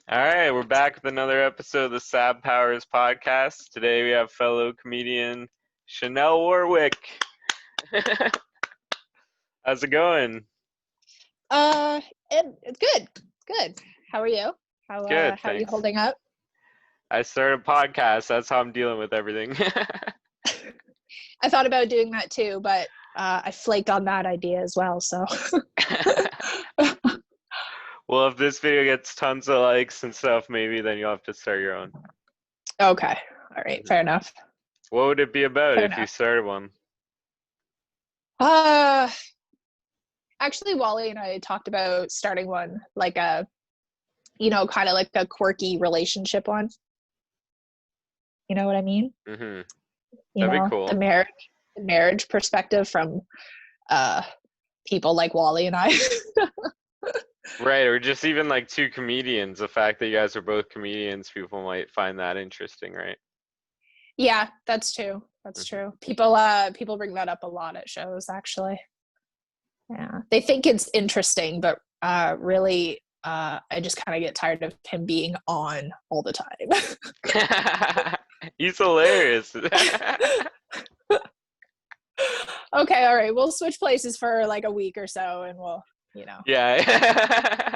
All right, we're back with another episode of the Sab Powers podcast. Today we have fellow comedian Shanell Warwick. How's it going? It's good. Good. How are you? Good, How are you thanks. holding up? I started a podcast. That's how I'm dealing with everything. I thought about doing that too, but I flaked on that idea as well. So Well, if this video gets tons of likes and stuff, maybe then you'll have to start your own. okay. All right. Fair enough. What would it be about Fair if you enough. started one? Actually, Wally and I talked about starting one, like a, kind of like a quirky relationship one. You know what I mean? Mm-hmm. You That'd know, be cool. the marriage perspective from people like Wally and I. Right, or just even like two comedians. The fact that you guys are both comedians, people might find that interesting, right? Yeah, that's true. That's true. People bring that up a lot at shows, actually. Yeah, they think it's interesting, but really, I just kind of get tired of him being on all the time. He's hilarious. Okay, all right, we'll switch places for like a week or so, and we'll, Yeah.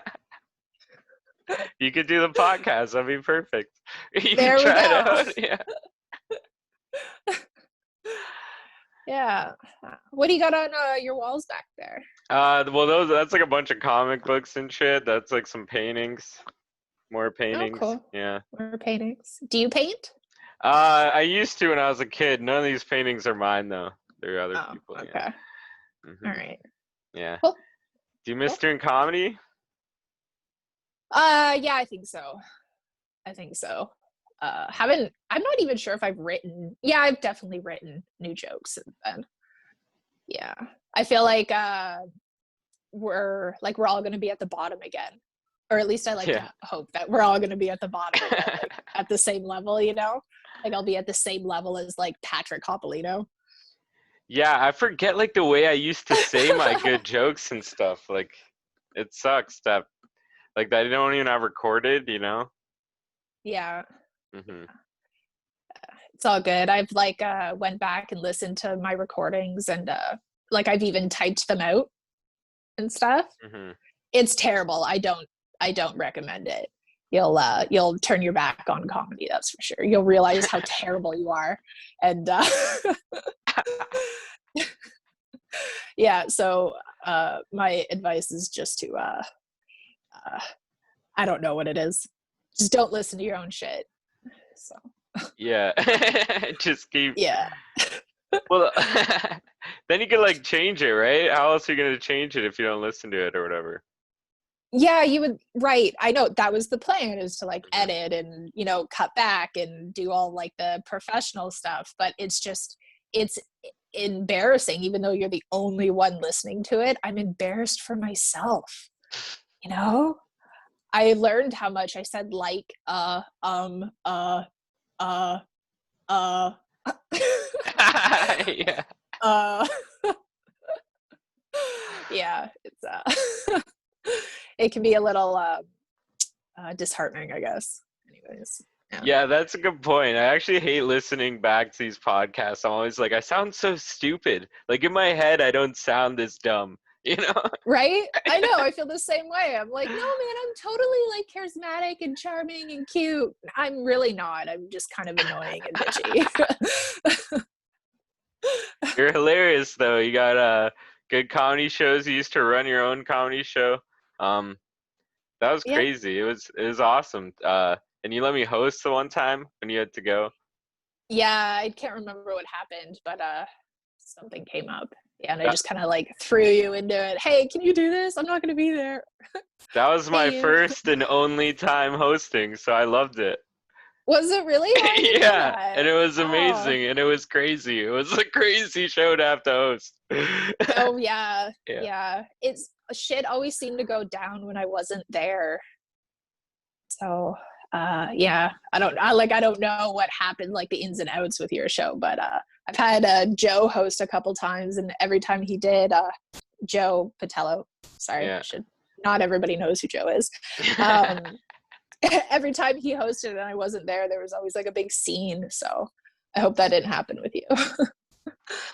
You could do the podcast. That'd be perfect. You There can we try it go. out. Yeah. Yeah. What do you got on your walls back there? Well, that's like a bunch of comic books and shit. That's like some paintings, more paintings. Oh, cool. Yeah. More paintings. Do you paint? I used to when I was a kid. None of these paintings are mine though. They're other people. Okay. Yeah. Mm-hmm. All right. Yeah. Cool. Do you miss doing comedy? Yeah, I think so. I'm not even sure if I've definitely written new jokes since then. Yeah. I feel like we're all gonna be at the bottom again. Or at least I like to hope that we're all gonna be at the bottom again, like, at the same level, Like I'll be at the same level as like Patrick Coppolino. Yeah, I forget like the way I used to say my good jokes and stuff. Like it sucks that like that I don't even have recorded, Yeah. Mm-hmm. It's all good. I've like went back and listened to my recordings and like I've even typed them out and stuff. Mm-hmm. It's terrible. I don't recommend it. You'll turn your back on comedy, that's for sure. You'll realize how terrible you are. And yeah, so my advice is just to I don't know what it is. Just don't listen to your own shit. So Yeah. Just keep. yeah. Well, then you can like change it, right? How else are you gonna change it if you don't listen to it or whatever? Yeah, you would. Right. I know that was the plan, is to like edit and, cut back and do all like the professional stuff. But it's embarrassing, even though you're the only one listening to it. I'm embarrassed for myself. I learned how much I said like, Yeah. Yeah, it's it can be a little disheartening, I guess. Anyways. Yeah, that's a good point. I actually hate listening back to these podcasts. I'm always like, I sound so stupid. Like in my head, I don't sound this dumb, Right? I know. I feel the same way. I'm like, no, man, I'm totally like charismatic and charming and cute. I'm really not. I'm just kind of annoying and bitchy. You're hilarious, though. You got good comedy shows. You used to run your own comedy show. That was crazy. It was awesome. And you let me host the one time when you had to go. Yeah, I can't remember what happened, but something came up. Yeah, and I just kind of like threw you into it. Hey, can you do this? I'm not going to be there. That was my first and only time hosting, so I loved it. Was it really? Yeah, and it was amazing, and it was crazy. It was a crazy show to have to host. Oh, yeah. It's shit always seemed to go down when I wasn't there. So, yeah, I don't know what happened, like the ins and outs with your show, but I've had Joe host a couple times, and every time he did, Joe Patello, sorry, not everybody knows who Joe is. every time he hosted and I wasn't there was always like a big scene. So I hope that didn't happen with you.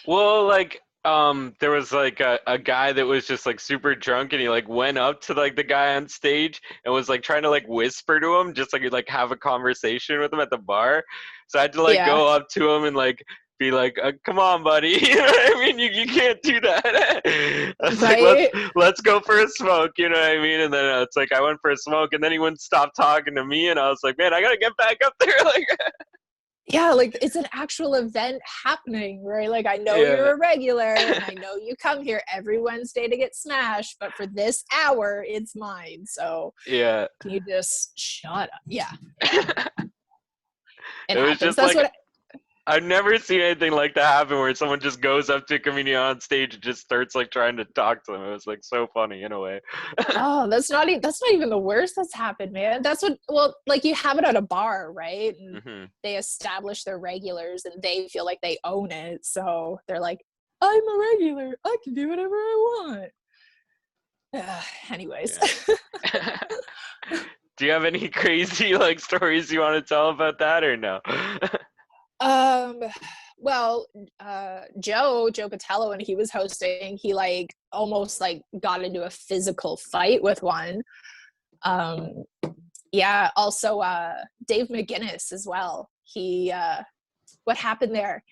Well, like, there was like a guy that was just like super drunk, and he like went up to like the guy on stage and was like trying to like whisper to him, just like have a conversation with him at the bar. So I had to like Yeah. go up to him and like be like, "Come on, buddy," you know what I mean? You can't do that. I was like, Right. let's go for a smoke, you know what I mean? And then it's like I went for a smoke, and then he wouldn't stop talking to me, and I was like, man, I gotta get back up there, like. Yeah, like it's an actual event happening, right? Like I know Yeah. you're a regular and I know you come here every Wednesday to get smashed, but for this hour, it's mine. So Yeah. can you just shut up? Yeah. It It was happens. just That's like what I've never seen anything like that happen where someone just goes up to a comedian on stage and just starts like trying to talk to them. It was like so funny in a way. oh, that's not even the worst that's happened, man. That's what well, like you have it at a bar, right? And Hmm. they establish their regulars and they feel like they own it. So they're like, I'm a regular. I can do whatever I want. Anyways. Yeah. Do you have any crazy like stories you want to tell about that or no? Um, well, Joe Patello, when he was hosting, he like almost like got into a physical fight with one. Um, yeah, also Dave McGinnis as well. He what happened there?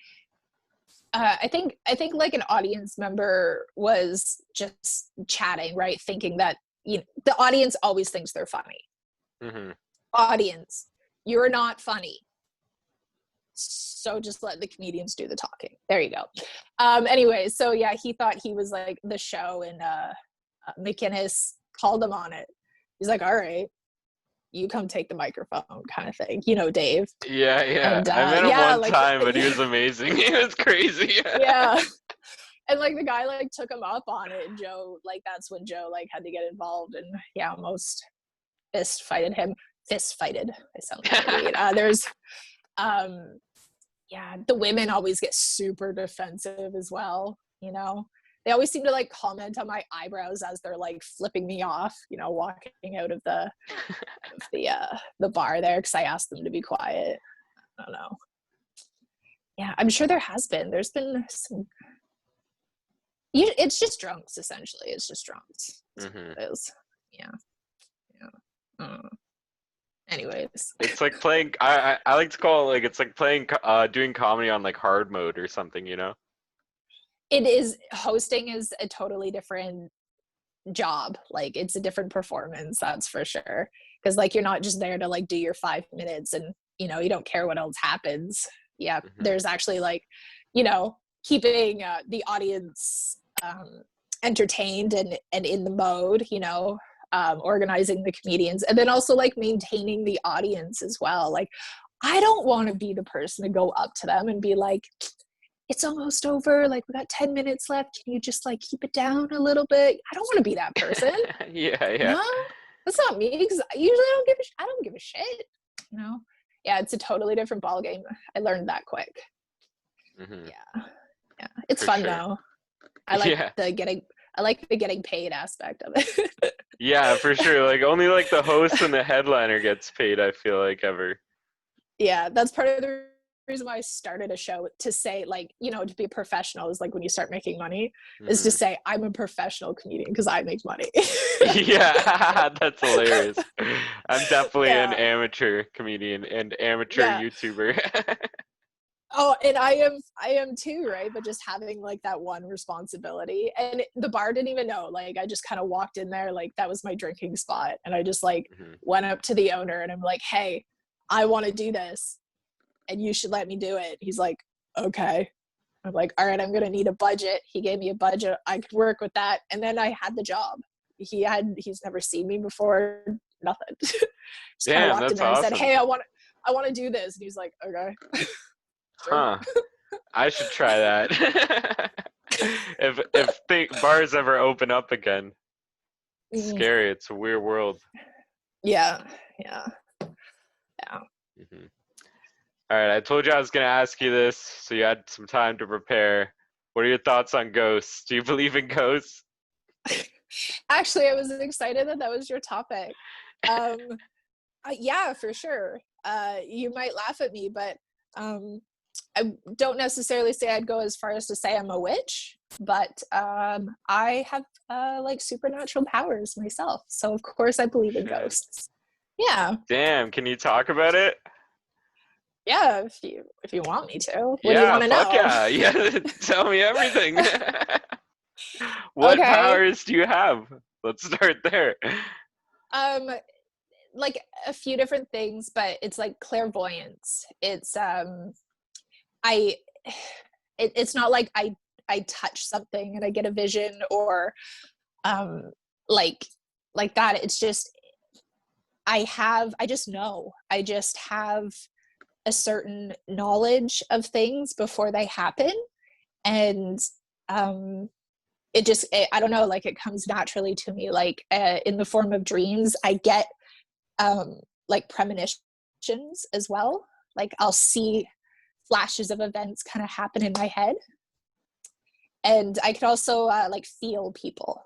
I think like an audience member was just chatting, right? Thinking that the audience always thinks they're funny. Hmm. Audience, you're not funny. So just let the comedians do the talking. There you go. Anyway, so yeah, he thought he was like the show, and McInnes called him on it. He's like, all right, you come take the microphone, kind of thing, Dave. Yeah, yeah. And I met him yeah, one like time, but he was amazing. He was crazy. yeah. And like the guy like took him up on it, and Joe, like that's when Joe like had to get involved, and yeah, almost fist fighted him. Fist fighted. I sound like an idiot. There's yeah, the women always get super defensive as well. They always seem to like comment on my eyebrows as they're like flipping me off, walking out of the bar there, because I asked them to be quiet. I don't know. Yeah, I'm sure there's been some. It's just drunks, essentially. It's just drunks. That's what it is. Yeah. Anyways, It's like playing. I like to call it like it's like playing doing comedy on like hard mode or something. it is. Hosting is a totally different job. Like it's a different performance, that's for sure. Because like you're not just there to like do your 5 minutes and you don't care what else happens. Yeah, Hmm. there's actually like keeping the audience entertained and in the mode. Organizing the comedians, and then also like maintaining the audience as well. Like I don't want to be the person to go up to them and be like, it's almost over, like we got 10 minutes left, can you just like keep it down a little bit? I don't want to be that person. Yeah, yeah. No, that's not me, because usually I don't give a shit. Yeah, it's a totally different ball game. I learned that quick. Hmm. Yeah, it's For fun sure. though. I like Yeah. the getting paid aspect of it. Yeah, for sure. Like only like the host and the headliner gets paid, I feel like ever. Yeah, that's part of the reason why I started a show, to say like, to be a professional is like when you start making money, is to Hmm. say I'm a professional comedian because I make money. Yeah, that's hilarious. I'm definitely an Yeah, amateur comedian and amateur yeah. YouTuber. Oh, and I am too, right? But just having like that one responsibility, and the bar didn't even know. Like I just kind of walked in there, like that was my drinking spot, and I just like Hmm. went up to the owner and I'm like, hey, I want to do this, and you should let me do it. He's like, okay. I'm like, all right, I'm gonna need a budget. He gave me a budget. I could work with that, and then I had the job. He's never seen me before. Nothing. Just kind of Damn, walked in that's there and said, awesome. hey, I want to do this, and he's like, okay. Sure. Huh. I should try that. If bars ever open up again. It's Mm, scary. It's a weird world. yeah, yeah, yeah. Hmm. All right, I told you I was going to ask you this, so you had some time to prepare. What are your thoughts on ghosts? Do you believe in ghosts? Actually, I was excited that was your topic. Um, Yeah, for sure. You might laugh at me, but I don't necessarily say I'd go as far as to say I'm a witch, but I have like supernatural powers myself. So of course I believe in Shit. ghosts. Yeah. Damn, can you talk about it? Yeah, if you want me to. What do you Yeah, want to fuck know? yeah. Yeah, tell me everything. What Okay. powers do you have? Let's start there. Um like a few different things, but it's like clairvoyance. It's I it's not like I touch something and I get a vision or um like like that. It's just I just know. I just have a certain knowledge of things before they happen, and um I don't know, like it comes naturally to me, like in the form of dreams. I get like premonitions as well. Like I'll see flashes of events kind of happen in my head, and I could also like feel people.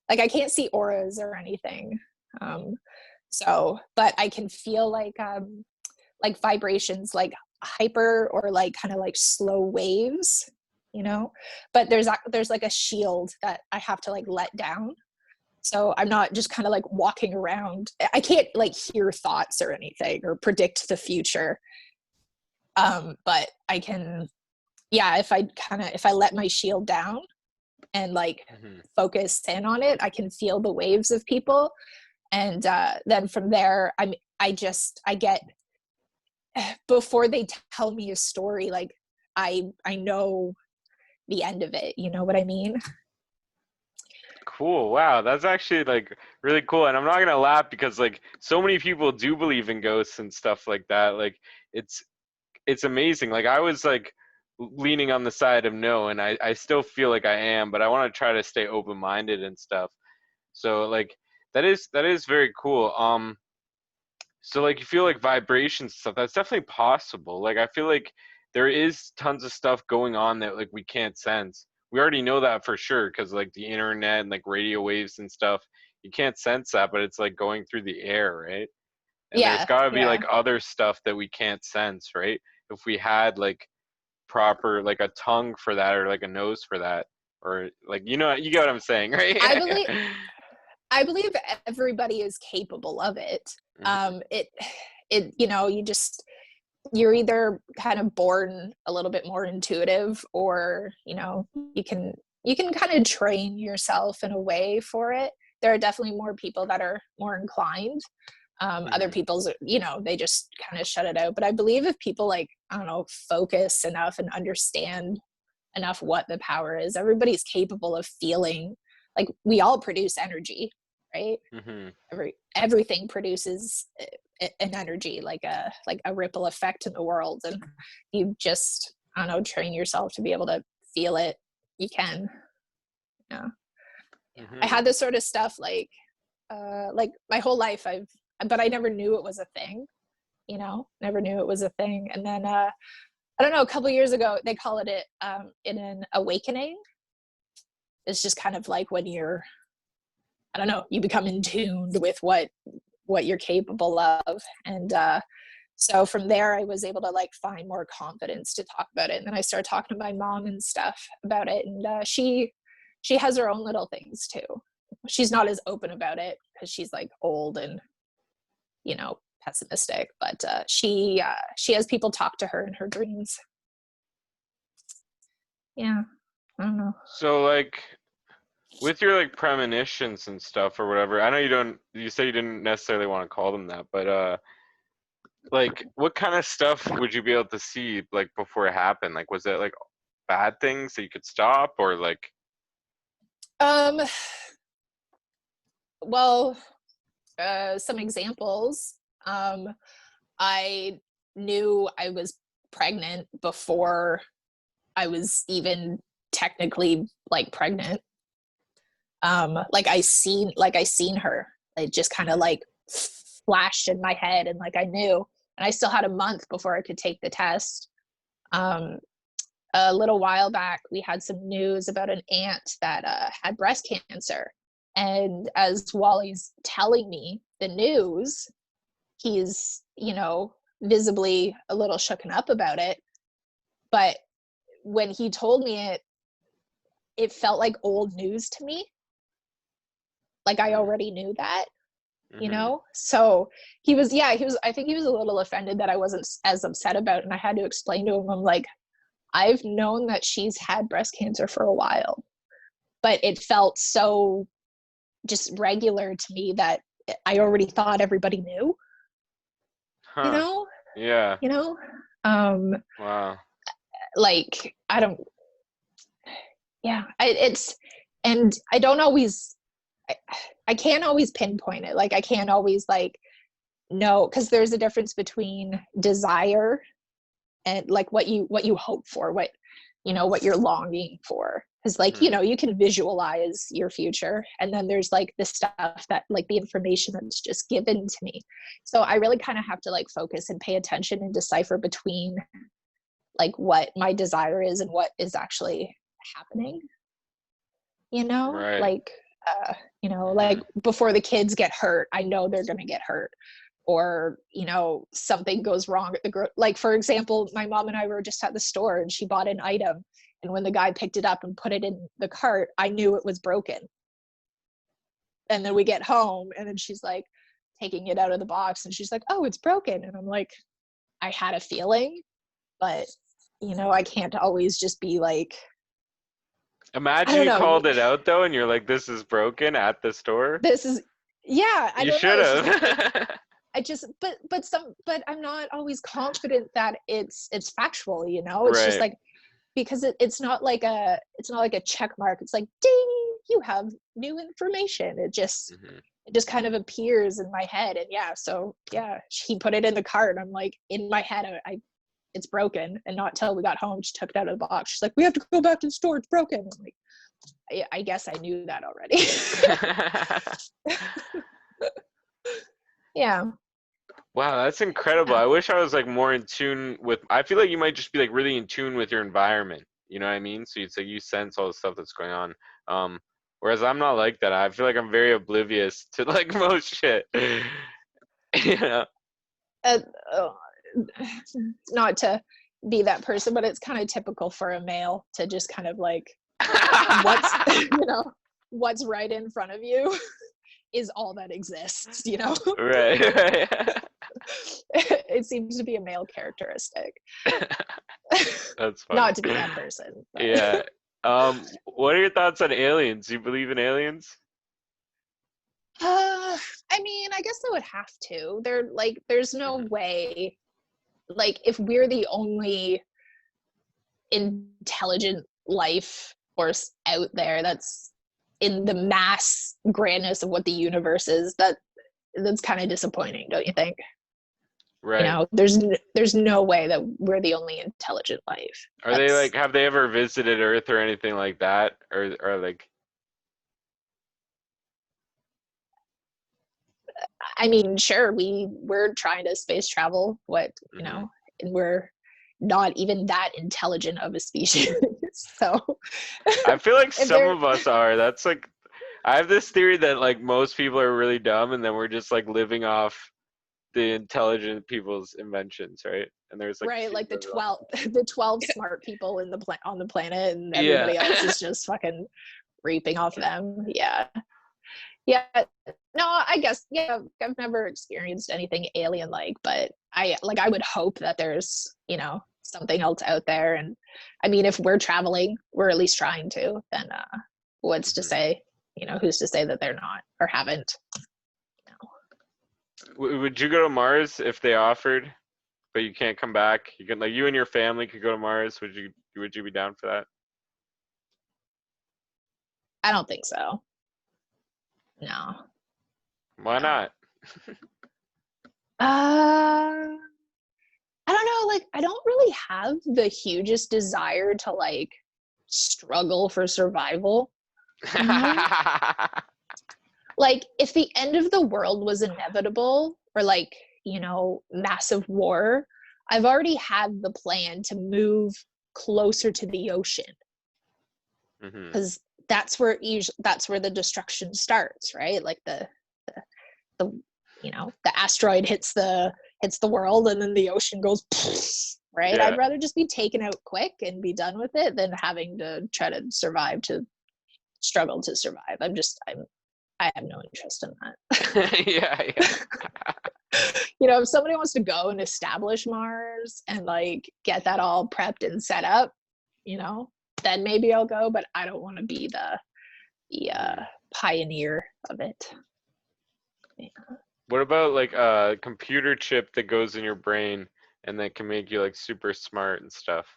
Like I can't see auras or anything, but I can feel like vibrations, like hyper or like kind of like slow waves, you know. But there's like a shield that I have to like let down, so I'm not just kind of like walking around. I can't like hear thoughts or anything or predict the future, but I can, yeah, if I let my shield down and like Mhm. focus in on it, I can feel the waves of people. And then from there, I get, before they tell me a story, like I know the end of it, you know what I mean? Cool. Wow, that's actually like really cool. And I'm not gonna laugh because like so many people do believe in ghosts and stuff like that. Like it's it's amazing. Like I was like leaning on the side of no, and I still feel like I am, but I want to try to stay open minded and stuff. So like that is very cool. So like you feel like vibrations and stuff, that's definitely possible. Like I feel like there is tons of stuff going on that like we can't sense. We already know that for sure because like the internet and like radio waves and stuff, you can't sense that, but it's like going through the air, right? And there's Yeah, got to be yeah. like other stuff that we can't sense, right? If we had like proper like a tongue for that or like a nose for that or like you get what I'm saying, right? I believe I believe everybody is capable of it. Mhm, It you know, you're either kind of born a little bit more intuitive, or you know, you can kind of train yourself in a way for it. There are definitely more people that are more inclined. Other mhm, people's, you know, they just kind of shut it out. But I believe if people, like, I don't know, focus enough and understand enough what the power is, everybody's capable of feeling. Like we all produce energy, right? mhm. Everything produces an energy, like a ripple effect in the world, and you just, I don't know, train yourself to be able to feel it. You can. Yeah. I Mhm. had this sort of stuff like my whole life. But I never knew it was a thing, you know, never knew it was a thing. And then I don't know, a couple years ago they call it in an awakening. It's just kind of like when you're, I don't know, you become in tune with what you're capable of. And so from there I was able to like find more confidence to talk about it. And then I started talking to my mom and stuff about it, and she has her own little things too. She's not as open about it because she's like old and, you know, pessimistic, but she has people talk to her in her dreams. Yeah, I don't know. So like with your like premonitions and stuff or whatever, I know you say you didn't necessarily want to call them that, but like what kind of stuff would you be able to see like before it happened? Like was it like bad things that you could stop or like um well, some examples. I knew I was pregnant before I was even technically like pregnant. Like I seen her. It just kind of Mhm. like flashed in my head, and like I knew. And I still had a month before I could take the test. Um, a little while back, we had some news about an aunt that had breast cancer. And as Wally's telling me the news, he's, visibly a little shooken up about it. But when he told me it felt like old news to me. Like I already knew that, So I think he was a little offended that I wasn't as upset about it. And I had to explain to him, I'm like, I've known that she's had breast cancer for a while, but it felt so just regular to me that I already thought everybody knew, Yeah. Wow. Like, I don't, yeah, and I don't always, I can't always pinpoint it. Like, I can't always know, because there's a difference between desire and like what you hope for, what you're longing for. Because you can visualize your future, and then there's like the stuff that like the information that's just given to me. So I really kind of have to like focus and pay attention and decipher between like what my desire is and what is actually happening. Right. Like like before the kids get hurt, I know they're gonna get hurt, or something goes wrong at like, for example, my mom and I were just at the store and she bought an item, and when the guy picked it up and put it in the cart, I knew it was broken. And then we get home, and then she's like taking it out of the box, and she's like, oh, it's broken. And I'm like, I had a feeling, but I can't always just be like, imagine you called it out though, and you're like, this is broken at the store. This is, yeah, I you don't should know. have. I just, but I'm not always confident that it's factual, It's right. just like, because it's not like a check mark. It's like, ding, you have new information. It just kind of appears in my head. And he put it in the cart, and I'm like, in my head, it's broken. And not till we got home, she took it out of the box. She's like, we have to go back to the store, it's broken. I'm like, I guess I knew that already. Yeah. Wow, that's incredible. I wish I was like more in tune with, I feel like you might just be like really in tune with your environment, you know what I mean? So it's like you sense all the stuff that's going on. Whereas I'm not like that. I feel like I'm very oblivious to like most shit. Not to be that person, but it's kind of typical for a male to just kind of like what's right in front of you is all that exists, Right. It seems to be a male characteristic. That's funny. Not to be that person, but. Yeah. What are your thoughts on aliens? Do you believe in aliens? I mean, I guess I would have to. There's no way, like, if we're the only intelligent life force out there that's in the mass grandness of what the universe is, that's kind of disappointing, don't you think? Right. There's no way that we're the only intelligent life. Are they like, have they ever visited Earth or anything like that? Or like, I mean, sure, we're trying to space travel, and we're not even that intelligent of a species. So I feel like some of us are. That's like, I have this theory that like most people are really dumb, and then we're just like living off the intelligent people's inventions, right? And there's like right, like the 12 smart people on the planet, and everybody else is just fucking reaping off them. Yeah. No, I guess, I've never experienced anything alien like, but I would hope that there's something else out there. And I mean, if we're traveling, we're at least trying to, then what's to say, who's to say that they're not or haven't. Would you go to Mars if they offered, but you can't come back? You can, like, you and your family could go to Mars. Would you be down for that? I don't think so. No. Why not? I don't know. Like, I don't really have the hugest desire to like struggle for survival. Like, if the end of the world was inevitable, or like, massive war, I've already had the plan to move closer to the ocean, because that's where the destruction starts, right? Like the the asteroid hits the world and then the ocean goes right. Yeah. I'd rather just be taken out quick and be done with it than having to try to struggle to survive. I have no interest in that. Yeah. If somebody wants to go and establish Mars and like get that all prepped and set up, then maybe I'll go, but I don't want to be the pioneer of it. What about like a computer chip that goes in your brain and that can make you like super smart and stuff?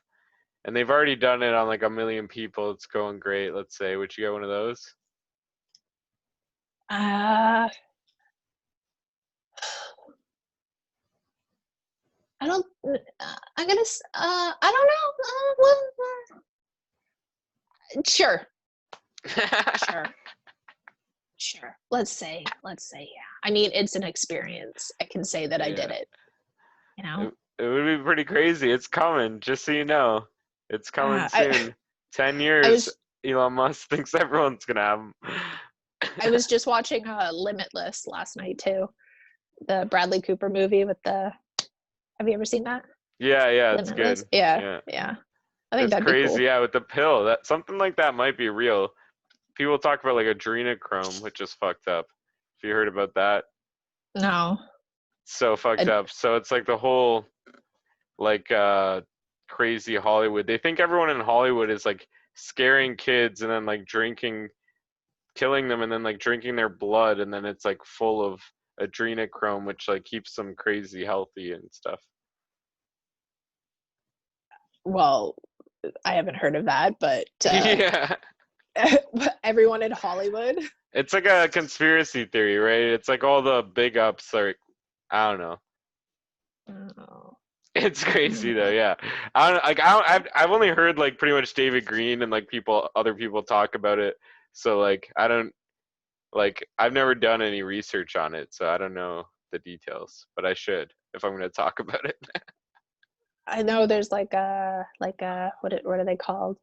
And they've already done it on like 1 million people. It's going great. Let's say, would you get one of those? I don't. I'm gonna. I don't know. Sure. Sure. Let's say. Yeah. I mean, it's an experience. I can say that I did it. It would be pretty crazy. It's coming. Just so you know, it's coming soon. 10 years. Elon Musk thinks everyone's gonna have them. I was just watching Limitless last night too, the Bradley Cooper movie with the. Have you ever seen that? Yeah, Limitless? it's good. Yeah. I think that'd crazy. be cool. Yeah, with the pill, that something like that might be real. People talk about like adrenochrome, which is fucked up. Have you heard about that? No. So fucked up. So it's like the whole like crazy Hollywood. They think everyone in Hollywood is like scaring kids and then like killing them and then like drinking their blood, and then it's like full of adrenochrome, which like keeps them crazy healthy and stuff. Well, I haven't heard of that, but yeah. Everyone in Hollywood. It's like a conspiracy theory, right? It's like all the big ups are, I don't know. Oh. It's crazy though, yeah. I've only heard like pretty much David Green and like other people talk about it. So like I've never done any research on it, so I don't know the details, but I should if I'm going to talk about it. I know there's like what are they called?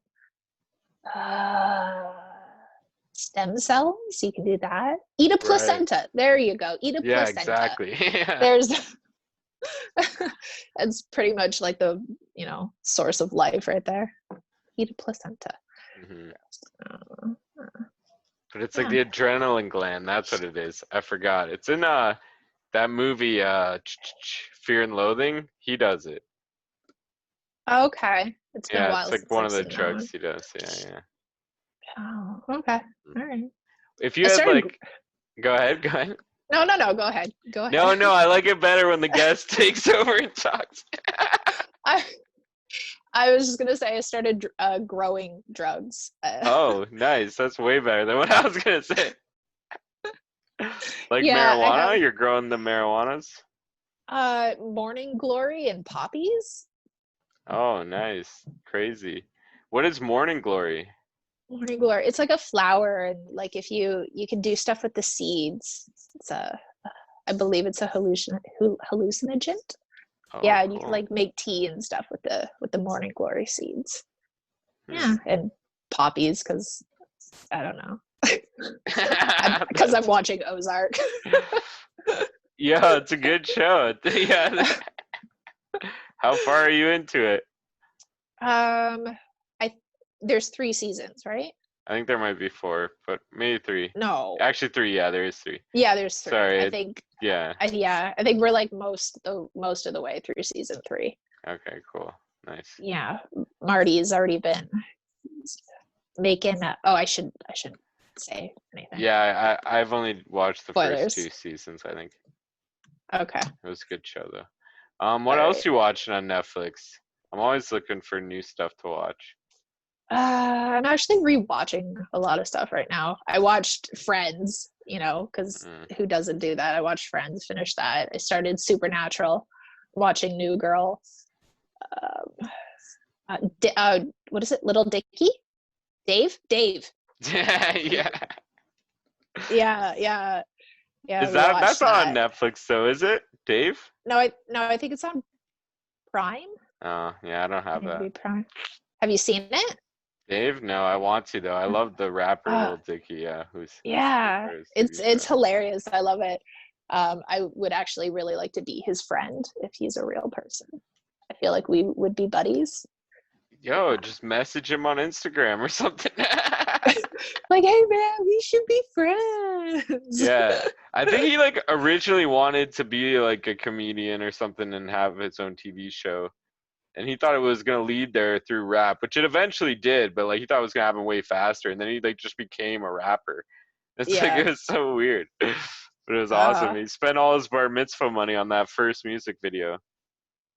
Stem cells. You can do that. Eat a placenta. Right. There you go. Eat a placenta. Exactly. Yeah. There's. It's pretty much like the source of life right there. Eat a placenta. Mm-hmm. But it's like the adrenaline gland. That's what it is. I forgot. It's in that movie Fear and Loathing. He does it. Okay. It's been a while. It's like one of the drugs he does. Yeah. Oh, okay. All right. If you had like, go ahead. No. Go ahead. No. I like it better when the guest takes over and talks. I was just gonna say I started growing drugs. Oh, nice. That's way better than what I was gonna say. Like marijuana? You're growing the marijuanas? Morning Glory and poppies. Oh, nice. Crazy. What is Morning Glory? Morning Glory. It's like a flower, and like if you can do stuff with the seeds. It's I believe it's a hallucinogen. Oh, yeah, and cool. You can like make tea and stuff with the Morning Glory seeds. Yeah, and poppies because I don't know. Because I'm watching Ozark. Yeah, it's a good show. Yeah. How far are you into it? There's 3 seasons, right? I think there might be 4, but maybe 3. No. Actually 3, yeah, there is 3. Yeah, there's 3. Sorry. I think. Yeah. I think we're like most of the way through season 3. Okay, cool. Nice. Yeah. Marty's already been making I shouldn't say anything. Yeah, I've only watched the Spoilers. First 2 seasons, I think. Okay. It was a good show though. What else you watching on Netflix? I'm always looking for new stuff to watch. I'm actually rewatching a lot of stuff right now. I watched Friends, because who doesn't do that? I watched Friends, finished that. I started Supernatural, watching New Girl. What is it? Little Dicky? Dave? Yeah. Yeah. Is that's not on Netflix though, is it? Dave? No, I think it's on Prime. Oh, yeah, I don't have that. Prime. Have you seen it? Dave? No, I want to though. I love the rapper Lil Dicky, yeah. It's hilarious. I love it. I would actually really like to be his friend if he's a real person. I feel like we would be buddies. Yo, Yeah. just message him on Instagram or something. Like, hey man, we should be friends. Yeah. I think he like originally wanted to be like a comedian or something and have his own TV show. And he thought it was gonna lead there through rap, which it eventually did, but like he thought it was gonna happen way faster, and then he like just became a rapper. It's like Yeah. it was so weird. But it was awesome. Uh, He spent all his bar mitzvah money on that first music video.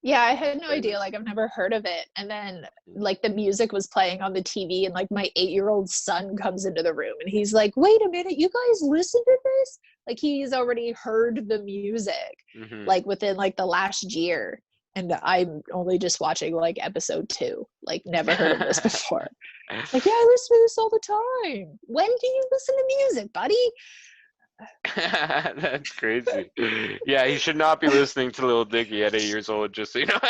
yeah, I had no Crazy. idea. Like, I've never heard of it. And then, like, the music was playing on the TV, and like my 8-year-old son comes into the room, and he's like, "Wait a minute, you guys listen to this?" Like, he's already heard the music, Hmm. like within like the last year, and I'm only just watching like episode 2. Like, never heard of this before. Like, yeah, I listen to this all the time. When do you listen to music, buddy? That's crazy. Yeah, he should not be listening to Lil Dicky at 8 years old, just so you know.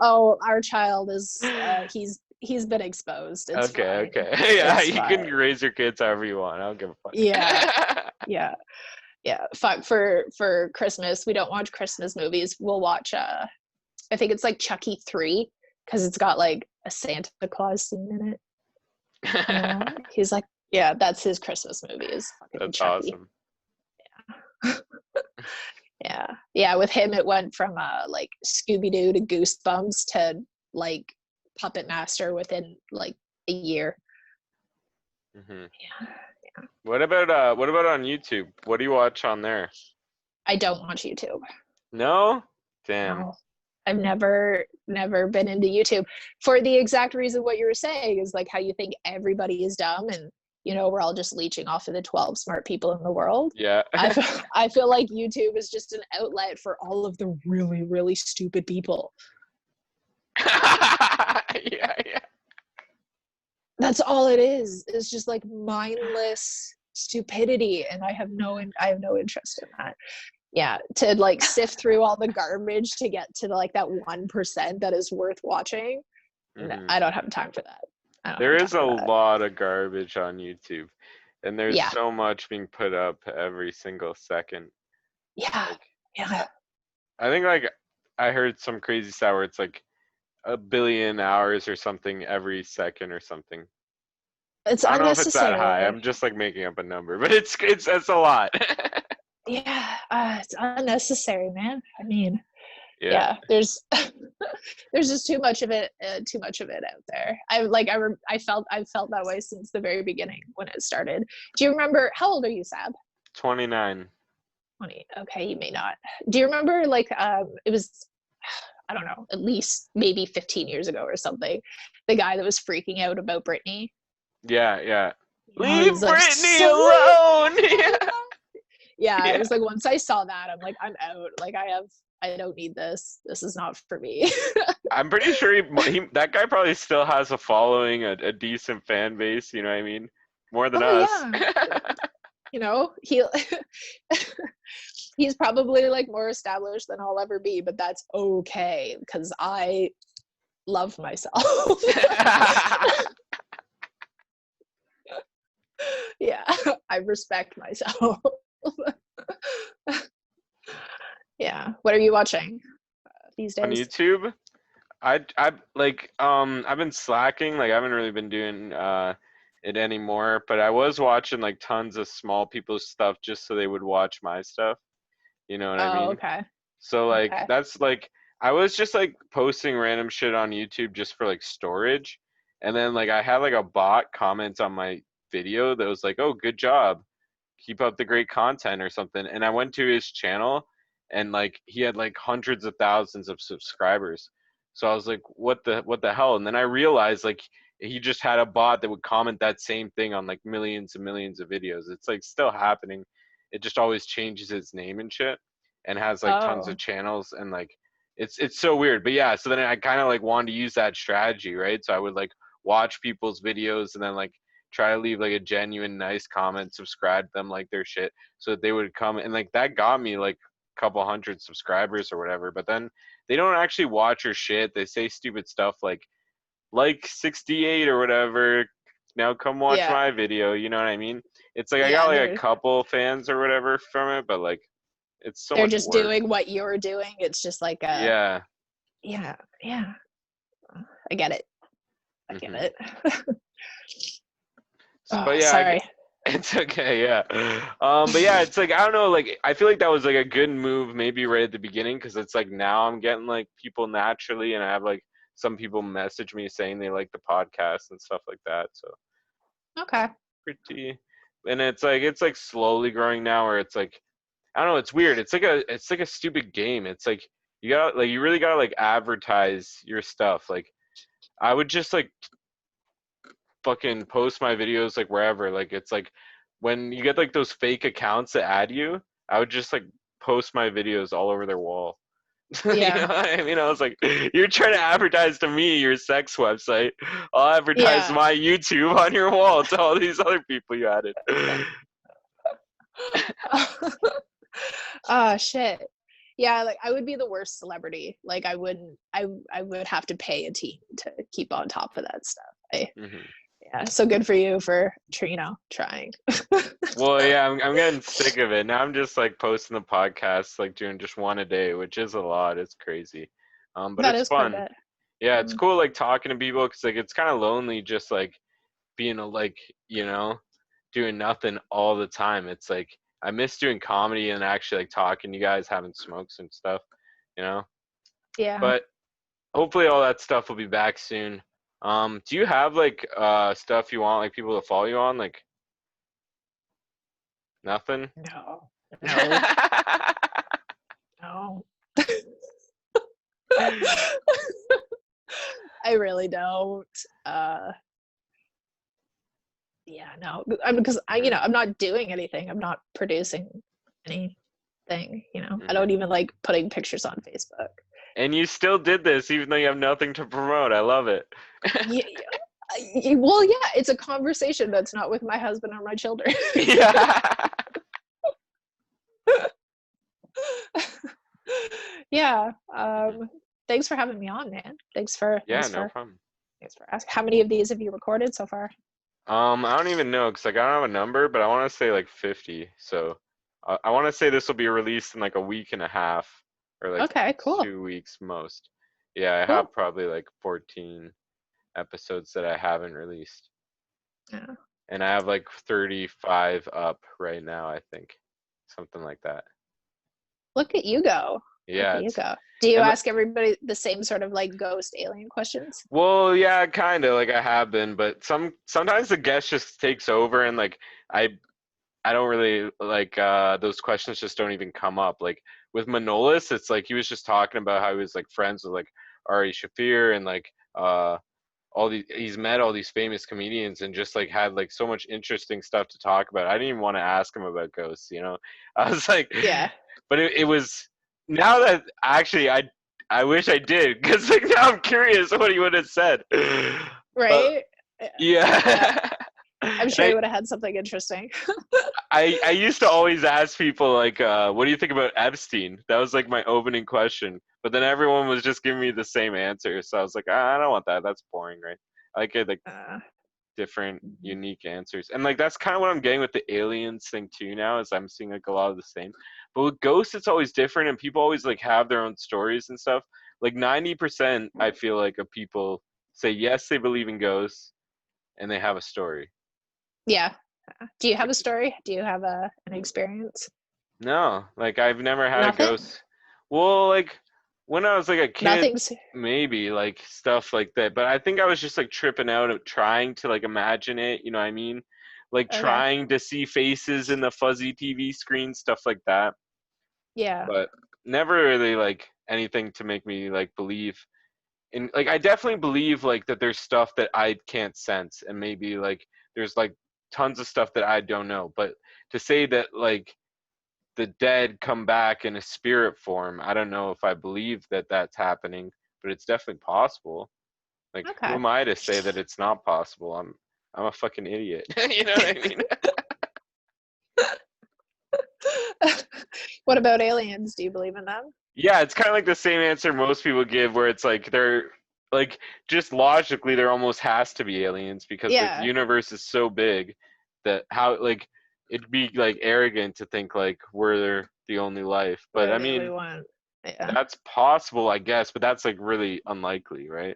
Oh, our child is he's been exposed. It's Okay, fine. okay. Yeah, It's you can fine. raise your kids however you want. I don't give a Yeah, fuck. yeah, yeah. Fuck, for Christmas, we don't watch Christmas movies. We'll watch I think it's like Chucky 3, because it's got like a Santa Claus scene in it. You know, he's like, yeah, that's his Christmas movie, is fucking That's Chucky. awesome. Yeah, yeah. With him, it went from like Scooby Doo to Goosebumps to like Puppet Master within like a year. Hmm. Yeah. What about on YouTube? What do you watch on there? I don't watch YouTube. No? Damn. No. I've never been into YouTube, for the exact reason what you were saying, is like how you think everybody is dumb, and we're all just leeching off of the 12 smart people in the world. Yeah. I feel like YouTube is just an outlet for all of the really, really stupid people. Yeah, yeah. That's all it is. It's just like mindless stupidity, and I have no interest in that. Yeah, to like sift through all the garbage to get to like that 1% that is worth watching. No, Hmm. I don't have time for that. I don't There have is time a for that. lot of garbage on YouTube, and there's Yeah, so much being put up every single second. yeah, Like, yeah. I think like I heard some crazy stat where it's like 1 billion hours or something every second or something. It's I don't know if it's that high. unnecessary. I'm just like making up a number, but it's that's a lot. Yeah, it's unnecessary, man. I mean, Yeah. yeah, there's there's just too much of it out there. I've felt that way since the very beginning when it started. Do you remember, how old are you, Sab? 29. 20. Okay, you may not. Do you remember, like, it was, I don't know, at least maybe 15 years ago or something, the guy that was freaking out about Britney? Yeah, yeah. He Leave was like, Britney so alone. yeah, it Yeah. was like, once I saw that, I'm like, I'm out. Like, I don't need this. This is not for me. I'm pretty sure that guy probably still has a following, a decent fan base. You know what I mean? More than Oh us. yeah. He he's probably like more established than I'll ever be, but that's okay because I love myself. Yeah, I respect myself. Yeah. What are you watching these On days? YouTube, I like I've been slacking. Like I haven't really been doing it anymore. But I was watching like tons of small people's stuff just so they would watch my stuff. You know what I Oh, mean? okay. So like Okay. that's like I was just like posting random shit on YouTube just for like storage. And then like I had like a bot comment on my video that was like, "Oh, good job. Keep up the great content" or something. And I went to his channel and like he had like hundreds of thousands of subscribers. So I was like, what the hell? And then I realized like he just had a bot that would comment that same thing on like millions and millions of videos. It's like still happening. It just always changes its name and shit and has like tons of Oh, channels and like it's so weird. But yeah, so then I kind of like wanted to use that strategy, right? So I would like watch people's videos and then like try to leave like a genuine nice comment, subscribe to them, like their shit, so that they would come and like that got me like a couple hundred subscribers or whatever. But then they don't actually watch your shit. They say stupid stuff like 68 or whatever. Now come watch yeah. my video. You know what I mean? It's like I got Yeah, like a couple fans or whatever from it, but like it's so they're much just work. doing what you're doing. It's just like a Yeah. yeah, yeah. I get it. I get Hmm. it. Oh, But yeah, sorry. it's okay, yeah. But yeah, it's like I don't know, like I feel like that was like a good move maybe right at the beginning because it's like now I'm getting like people naturally, and I have like some people message me saying they like the podcast and stuff like that. So Okay. pretty, and it's like slowly growing now, where it's like I don't know, it's weird. It's like a stupid game. It's like you really gotta like advertise your stuff. Like I would just like fucking post my videos like wherever. Like it's like when you get like those fake accounts that add you, I would just like post my videos all over their wall. You know Yeah. what I mean? I was like, you're trying to advertise to me your sex website. I'll advertise Yeah. my YouTube on your wall to all these other people you added. Oh shit. Yeah, like I would be the worst celebrity. Like I would have to pay a team to keep on top of that stuff. Hmm. Yeah, so good for you for trying. Well, yeah, I'm getting sick of it. Now I'm just like posting the podcast, like doing just one a day, which is a lot. It's crazy. But That it's is quite a fun. bit. Yeah, it's Mm. cool like talking to people because like it's kind of lonely just like being a like you know doing nothing all the time. It's like I miss doing comedy and actually like talking to you guys, having smokes and stuff, you know. Yeah. But hopefully all that stuff will be back soon. Do you have like stuff you want like people to follow you on? Like nothing? No. No. No. I really don't. Uh yeah, no. Because Mhm, I'm not doing anything. I'm not producing anything. I mhm. don't even like putting pictures on Facebook. And you still did this even though you have nothing to promote. I love it. Yeah, well, yeah, it's a conversation that's not with my husband or my children. Yeah. Yeah. Mhm. Thanks for having me on, man. Thanks for Yeah, no problem. asking. How many of these have you recorded so far? I don't even know because like, I don't have a number, but I want to say like 50. So I want to say this will be released in like a week and a half or like Okay, cool. 2 weeks most. Yeah, I have Cool. probably like 14 episodes that I haven't released. Yeah. And I have like 35 up right now, I think. Something like that. Look at you go. Look Yeah, at you it's go. Do you and ask everybody the same sort of like ghost alien questions? well, yeah, kind of like I have been, but sometimes the guest just takes over and like I I don't really like those questions just don't even come up. Like with Manolis, it's like he was just talking about how he was like friends with like Ari Shafir and like all these he's met all these famous comedians and just like had like so much interesting stuff to talk about. I didn't even want to ask him about ghosts, you know. I was like Yeah. but it was now that actually I wish I did because like now I'm curious what he would have said. But Right? Yeah. yeah. I'm And sure you would have had something interesting. I used to always ask people like, what do you think about Epstein? That was like my opening question. But then everyone was just giving me the same answer. So I was like, I don't want that. That's boring, right? I like it like Uh, different, unique answers. And like that's kind of what I'm getting with the aliens thing too now, is I'm seeing like a lot of the same. But with ghosts, it's always different, and people always like have their own stories and stuff. Like 90%, I feel like of people say yes, they believe in ghosts, and they have a story. yeah. Do you have a Which story? Do you have an experience? No, like I've never had a Nothing? ghost. Well, like when I was like a kid, Nothing's maybe like stuff like that. But I think I was just like tripping out of trying to like imagine it, you know what I mean? Like okay. trying to see faces in the fuzzy TV screen, stuff like that. Yeah. But never really like anything to make me like believe in like I definitely believe like that there's stuff that I can't sense and maybe like there's like tons of stuff that I don't know. But to say that like the dead come back in a spirit form. I don't know if I believe that that's happening, but it's definitely possible. Like, who Okay. am I to say that it's not possible? I'm a fucking idiot. You know what I mean? What about aliens? Do you believe in them? Yeah, it's kind of like the same answer most people give, where it's like they're like just logically there almost has to be aliens because like the Yeah. universe is so big that how like it'd be like arrogant to think like we're the only life. But We're I the only mean, one. Yeah. that's possible, I guess, but that's like really unlikely, right?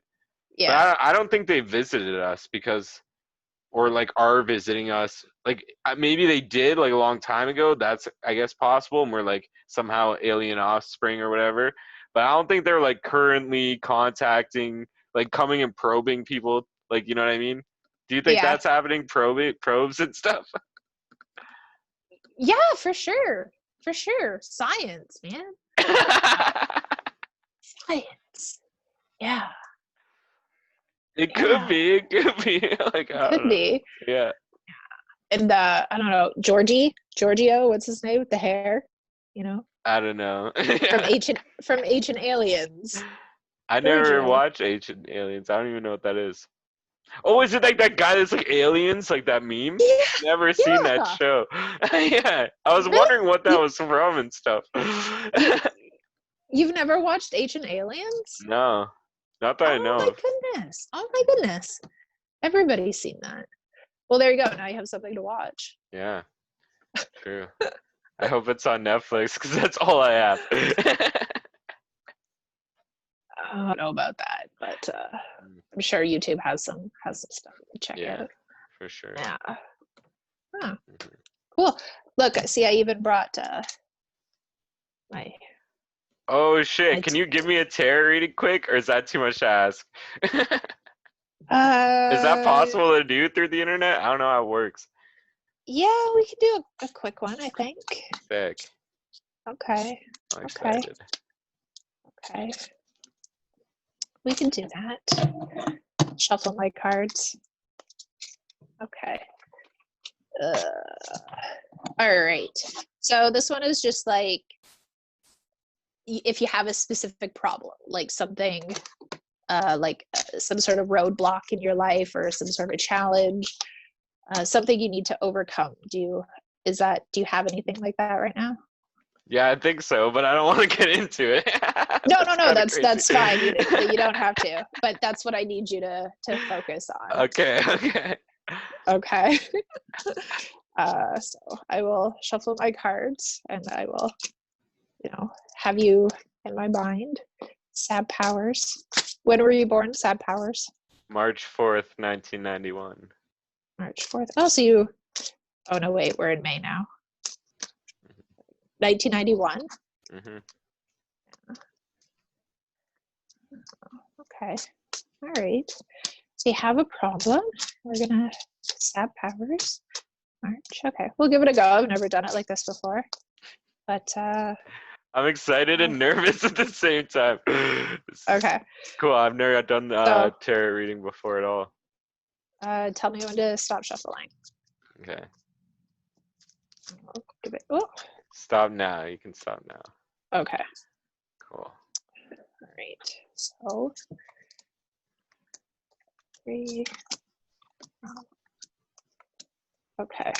But Yeah. I don't think they visited us because, or like are visiting us. Like maybe they did like a long time ago. That's I guess possible, and we're like somehow alien offspring or whatever. But I don't think they're like currently contacting, like coming and probing people. Like you know what I mean? Do you think Yeah. that's happening? Probes and stuff. Yeah, for sure. For sure. Science, man. Science. Yeah. It could Yeah. be. It could be. Like I Could don't know. be. Yeah. And I don't know, Giorgio, what's his name with the hair? You know, I don't know. from Ancient Aliens. I never Giorgio. watched Ancient Aliens. I don't even know what that is. Oh, is it like that guy that's like aliens, like that meme? Yeah. Never seen that Yeah. show. Yeah, I was Really? wondering what that was from and stuff. You you've never watched Ancient Aliens? No, not that I Oh know my of. goodness. Oh my goodness. Everybody's seen that. Well, there you go. Now you have something to watch. Yeah, true. I hope it's on Netflix because that's all I have. I don't know about that, but I'm sure YouTube has some stuff to check Yeah, out. for sure. Yeah. Huh. Mhm. Cool. Look, see, I even brought my Oh shit! my. Can you give me a tarot reading quick, or is that too much to ask? Is that Uh, possible to do through the internet? I don't know how it works. yeah, we can do a quick one, I think. Sick. Okay. I'm Okay. excited. Okay. We can do that. Shuffle my cards. Okay. All right. So this one is just like if you have a specific problem, like something some sort of roadblock in your life or some sort of challenge, something you need to overcome. Do you have anything like that right now? Yeah, I think so, but I don't want to get into it. No, That's kinda that's fine. You don't crazy. have to, but that's what I need you to focus on. Okay, okay. Okay. So I will shuffle my cards and I will, have you in my mind. Sab Powers. When were you born, Sab Powers? March 4th, 1991. March 4th. Oh, so you, oh no, wait, we're in May now. 1991. Mm-hmm. Okay. All right. So you have a problem. We're gonna Sab Powers. March. Okay, we'll give it a go. I've never done it like this before, but I'm excited and nervous at the same time. okay. Cool. I've never done So tarot reading before at all. tell me when to stop shuffling. Okay. I'll give it. Oh, Stop now. You can stop now. okay. Cool. All right. So 3. Okay.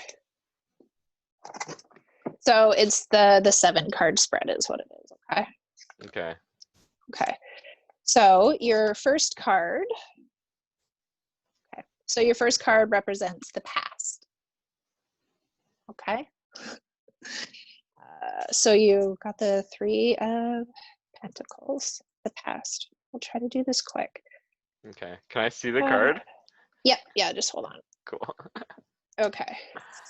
So it's the 7 card spread is what it is. Okay. Okay. Okay. So your first card. Okay. So your first card represents the past. Okay. So you got the 3 of Pentacles, the past. We'll try to do this quick. Okay. Can I see the card? Yeah, just hold on. Cool. Okay.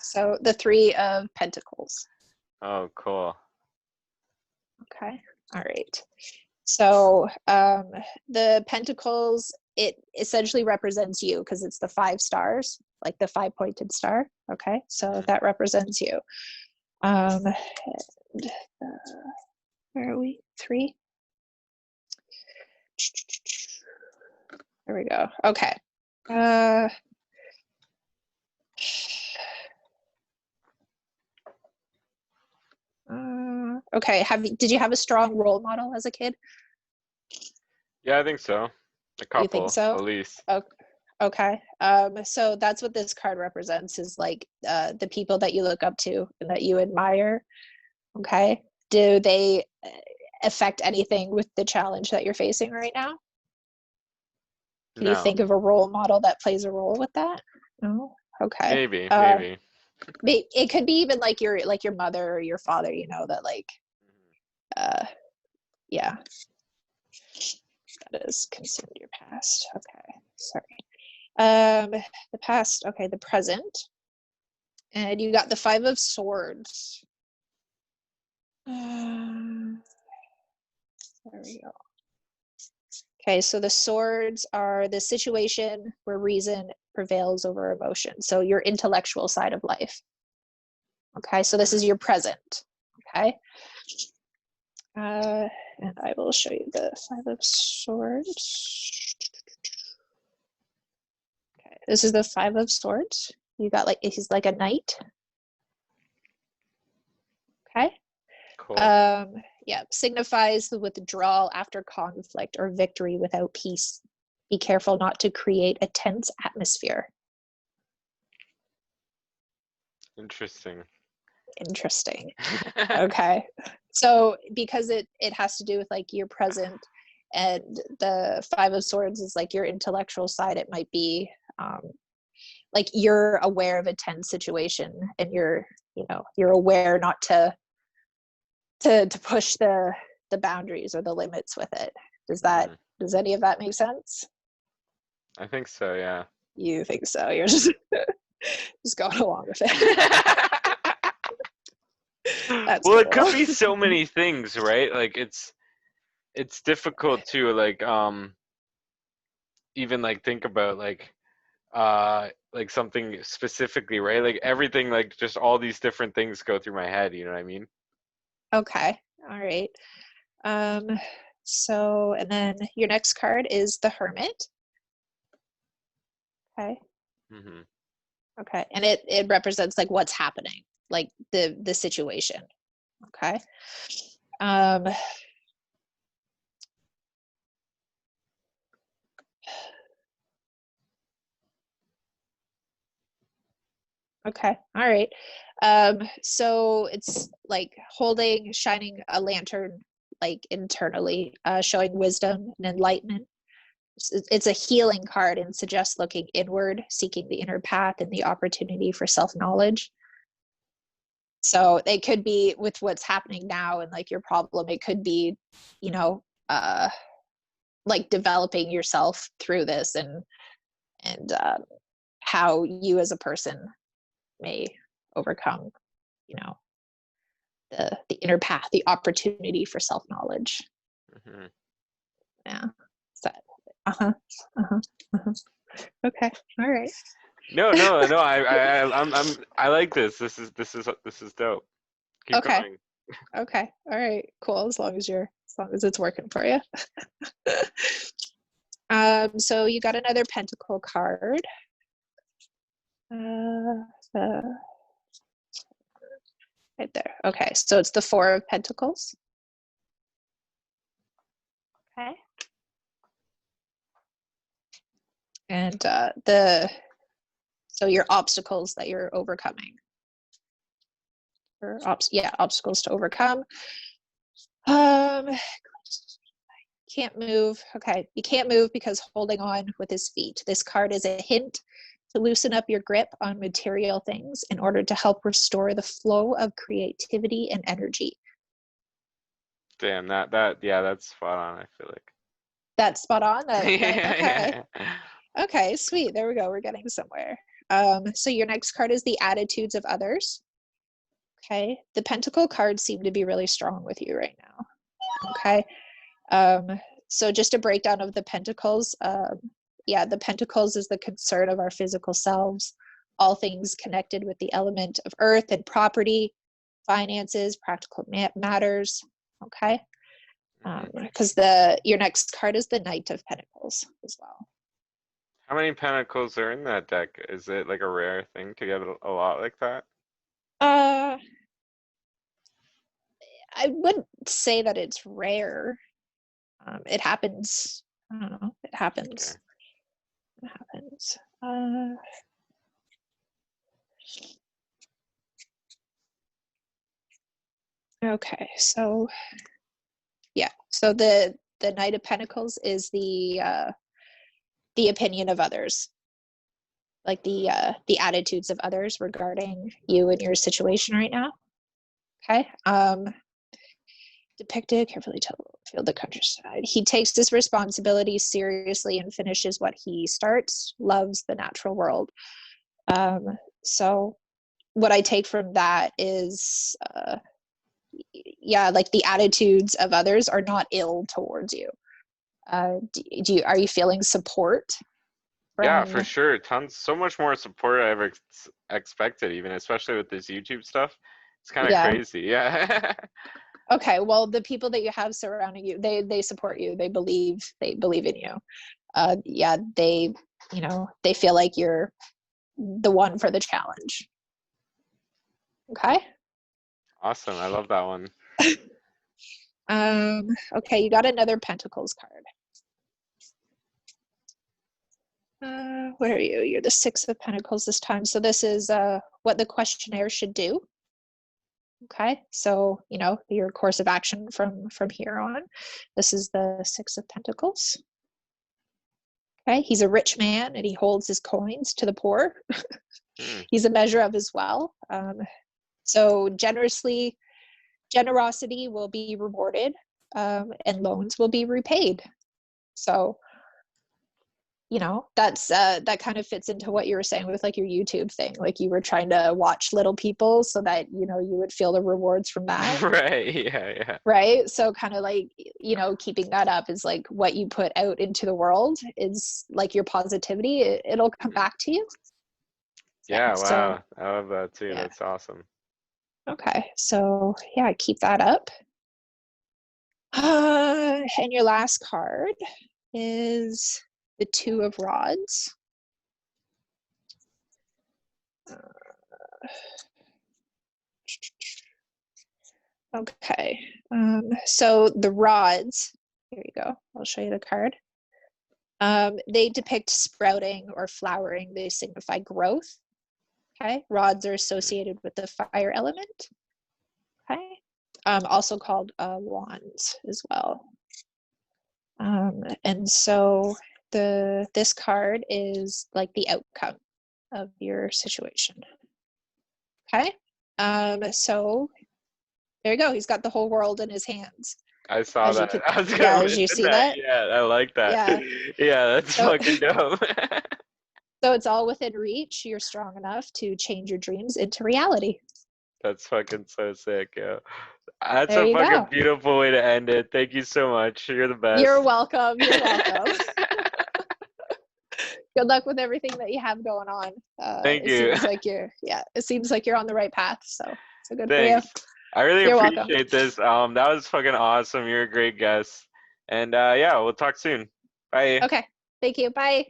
So the 3 of Pentacles. Oh, cool. Okay. All right. So the Pentacles, it essentially represents you because it's the 5 stars, like the 5-pointed star. Okay. So that represents you. And, where are we? 3. There we go. Okay. Okay. Did you have a strong role model as a kid? Yeah, I think so. A You think couple, so? at least. Okay. So that's what this card represents is like the people that you look up to and that you admire. Okay. Do they affect anything with the challenge that you're facing right now? Can you No. think of a role model that plays a role with that? No? Okay. Maybe. It could be even like your mother or your father, you know, that like yeah, that is considered your past. Okay, sorry. The past. Okay, the present, and you got the 5 of Swords. There we go. Okay, so the swords are the situation where reason prevails over emotion. So your intellectual side of life. Okay, so this is your present. Okay. And I will show you the 5 of Swords. Okay, this is the 5 of Swords. You got like, he's like a knight. Okay. Cool. Yeah, signifies the withdrawal after conflict or victory without peace. Be careful not to create a tense atmosphere. Interesting. Okay. So because it has to do with like your present, and the 5 of Swords is like your intellectual side, it might be like you're aware of a tense situation and you're aware not to push the boundaries or the limits with it. Does any of that make sense? I think so, yeah. You think so? You're just going along with it. That's well, cool. it could be so many things, right? Like it's difficult to like even like think about like something specifically, right? Like everything, like just all these different things go through my head, you know what I mean? Okay. All right. So, and then your next card is the Hermit. Okay. Mm-hmm. Okay. And it represents like what's happening, like the situation. Okay. Okay. All right. So it's like shining a lantern like internally, showing wisdom and enlightenment. It's a healing card and suggests looking inward, seeking the inner path and the opportunity for self-knowledge. So it could be with what's happening now and like your problem, it could be, you know, like developing yourself through this, and how you as a person may overcome, you know, the inner path, the opportunity for self-knowledge. Mm-hmm. Yeah. So, okay. All right. No. I like this. This is dope. Keep Okay. going. Okay. All right. Cool. As long as it's working for you. So you got another Pentacle card. Right there. Okay. So it's the 4 of Pentacles. Okay. And so your obstacles that you're overcoming. Or obstacles to overcome. Can't move. Okay, you can't move because holding on with his feet. This card is a hint to loosen up your grip on material things in order to help restore the flow of creativity and energy. Damn, that's spot on, I feel like. That's spot on. Yeah. Okay, sweet. There we go. We're getting somewhere. So your next card is the attitudes of others. Okay, the Pentacle cards seem to be really strong with you right now. Okay. So just a breakdown of the Pentacles. The Pentacles is the concern of our physical selves, all things connected with the element of earth and property, finances, practical matters. Okay. Because your next card is the Knight of Pentacles as well. How many pentacles are in that deck? Is it like a rare thing to get a lot like that? I wouldn't say that it's rare. It happens. I don't know. It happens. Okay. It happens. Okay, so yeah, so the Knight of Pentacles is the opinion of others. like the attitudes of others regarding you and your situation right now. Okay. Depicted carefully feel the countryside. He takes this responsibility seriously and finishes what he starts, loves the natural world. So what I take from that is like the attitudes of others are not ill towards you. Are you feeling support Yeah, from? for sure. Tons, so much more support I ever expected, even especially with this YouTube stuff. It's kind of Yeah. crazy. Yeah. Okay. Well, the people that you have surrounding you, they support you. They believe in you. Yeah. They feel like you're the one for the challenge. Okay. Awesome. I love that one. Okay, you got another Pentacles card. Where are you? You're the Six of Pentacles this time. So this is what the questionnaire should do. Okay, so your course of action from here on. This is the Six of Pentacles. Okay, he's a rich man and he holds his coins to the poor. He's a measure of his wealth. So generosity will be rewarded, and loans will be repaid. So that's that kind of fits into what you were saying with like your YouTube thing. Like you were trying to watch little people so that you would feel the rewards from that. Right. Yeah. Right. So kind of like keeping that up is like what you put out into the world is like your positivity. It'll come back to you. Yeah. So Wow. I love that too. yeah. That's awesome. Okay. So yeah, keep that up. And your last card is the Two of Rods. Okay. So the rods, here you go. I'll show you the card. They depict sprouting or flowering. They signify growth. Okay. Rods are associated with the fire element. Okay. Also called wands as well. And so this card is like the outcome of your situation. Okay. So there you go. He's got the whole world in his hands. I saw that. I was gonna As you mention see that. that. Yeah, I like that. Yeah. Yeah, that's fucking dope. So it's all within reach. You're strong enough to change your dreams into reality. That's fucking so sick, yo. That's There a you fucking go. beautiful way to end it. Thank you so much. You're the best. You're welcome. You're welcome. Good luck with everything that you have going on. Thank It you. seems like you're on the right path. So good Thanks. for you. I really You're welcome. appreciate this. That was fucking awesome. You're a great guest. And yeah, we'll talk soon. Bye. Okay. Thank you. Bye.